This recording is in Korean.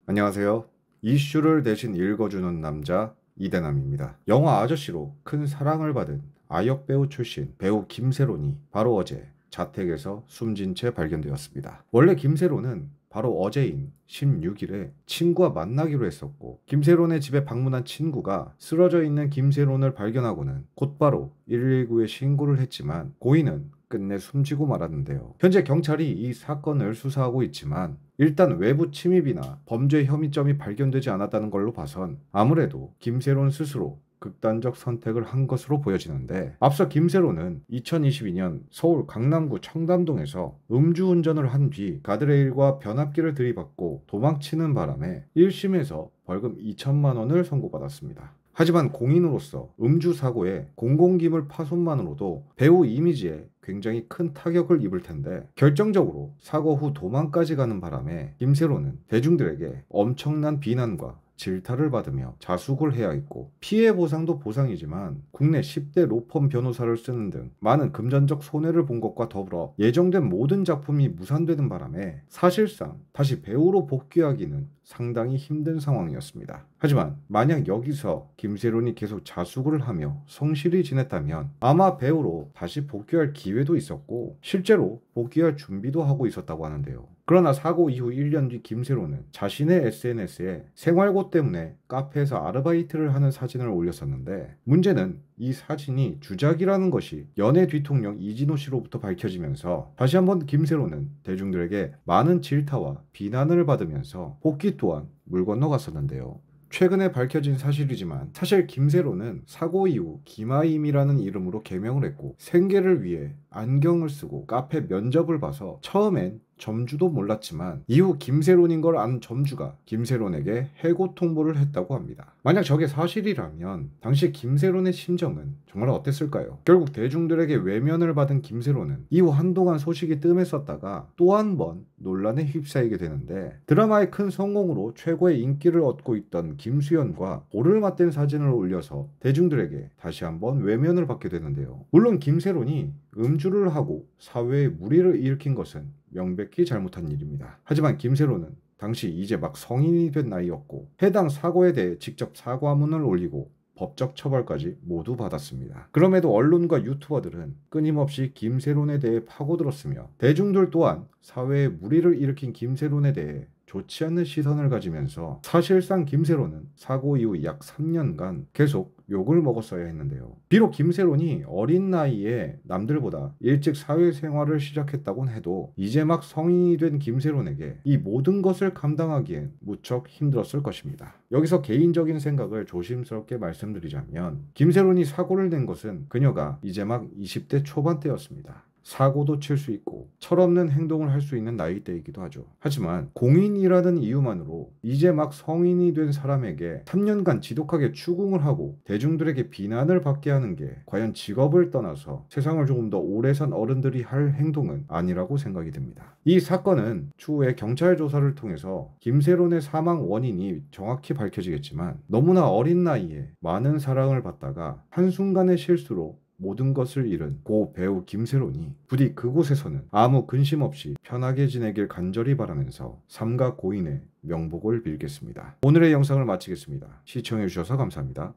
안녕하세요. 이슈를 대신 읽어주는 남자 이대남입니다. 영화 아저씨로 큰 사랑을 받은 아역 배우 출신 배우 김세론이 바로 어제 자택에서 숨진 채 발견되었습니다. 원래 김세론은 바로 어제인 16일에 친구와 만나기로 했었고, 김세론의 집에 방문한 친구가 쓰러져 있는 김세론을 발견하고는 곧바로 119에 신고를 했지만 고인은 끝내 숨지고 말았는데요. 현재 경찰이 이 사건을 수사하고 있지만 일단 외부 침입이나 범죄 혐의점이 발견되지 않았다는 걸로 봐선 아무래도 김세론 스스로 극단적 선택을 한 것으로 보여지는데, 앞서 김세론은 2022년 서울 강남구 청담동에서 음주운전을 한 뒤 가드레일과 변압기를 들이받고 도망치는 바람에 1심에서 벌금 2천만 원을 선고받았습니다. 하지만 공인으로서 음주 사고에 공공기물 파손만으로도 배우 이미지에 굉장히 큰 타격을 입을 텐데, 결정적으로 사고 후 도망까지 가는 바람에 김세론은 대중들에게 엄청난 비난과 질타를 받으며 자숙을 해야 했고, 피해 보상도 보상이지만 국내 10대 로펌 변호사를 쓰는 등 많은 금전적 손해를 본 것과 더불어 예정된 모든 작품이 무산되는 바람에 사실상 다시 배우로 복귀하기는 상당히 힘든 상황이었습니다. 하지만 만약 여기서 김세론이 계속 자숙을 하며 성실히 지냈다면 아마 배우로 다시 복귀할 기회도 있었고 실제로 복귀할 준비도 하고 있었다고 하는데요. 그러나 사고 이후 1년 뒤 김세론은 자신의 SNS에 생활고 때문에 카페에서 아르바이트를 하는 사진을 올렸었는데, 문제는 이 사진이 주작이라는 것이 연예 뒤통령 이진호 씨로부터 밝혀지면서 다시 한번 김세론은 대중들에게 많은 질타와 비난을 받으면서 복귀 또한 물 건너갔었는데요. 최근에 밝혀진 사실이지만 사실 김세론은 사고 이후 김아임이라는 이름으로 개명을 했고, 생계를 위해 안경을 쓰고 카페 면접을 봐서 처음엔 점주도 몰랐지만 이후 김세론인 걸 안 점주가 김세론에게 해고 통보를 했다고 합니다. 만약 저게 사실이라면 당시 김세론의 심정은 정말 어땠을까요? 결국 대중들에게 외면을 받은 김세론은 이후 한동안 소식이 뜸했었다가 또 한 번 논란에 휩싸이게 되는데, 드라마의 큰 성공으로 최고의 인기를 얻고 있던 김수현과 볼을 맞댄 사진을 올려서 대중들에게 다시 한번 외면을 받게 되는데요. 물론 김세론이 음주를 하고 사회에 무리를 일으킨 것은 명백히 잘못한 일입니다. 하지만 김세론은 당시 이제 막 성인이 된 나이였고 해당 사고에 대해 직접 사과문을 올리고 법적 처벌까지 모두 받았습니다. 그럼에도 언론과 유튜버들은 끊임없이 김세론에 대해 파고들었으며 대중들 또한 사회에 무리를 일으킨 김세론에 대해 좋지 않는 시선을 가지면서 사실상 김세론은 사고 이후 약 3년간 계속 욕을 먹었어야 했는데요. 비록 김세론이 어린 나이에 남들보다 일찍 사회생활을 시작했다곤 해도 이제 막 성인이 된 김세론에게 이 모든 것을 감당하기엔 무척 힘들었을 것입니다. 여기서 개인적인 생각을 조심스럽게 말씀드리자면 김세론이 사고를 낸 것은 그녀가 이제 막 20대 초반대였습니다. 사고도 칠 수 있고 철없는 행동을 할 수 있는 나이대이기도 하죠. 하지만 공인이라는 이유만으로 이제 막 성인이 된 사람에게 3년간 지독하게 추궁을 하고 대중들에게 비난을 받게 하는 게 과연 직업을 떠나서 세상을 조금 더 오래 산 어른들이 할 행동은 아니라고 생각이 듭니다. 이 사건은 추후에 경찰 조사를 통해서 김세론의 사망 원인이 정확히 밝혀지겠지만, 너무나 어린 나이에 많은 사랑을 받다가 한순간의 실수로 모든 것을 잃은 고 배우 김세론이 부디 그곳에서는 아무 근심 없이 편하게 지내길 간절히 바라면서 삼가 고인의 명복을 빌겠습니다. 오늘의 영상을 마치겠습니다. 시청해주셔서 감사합니다.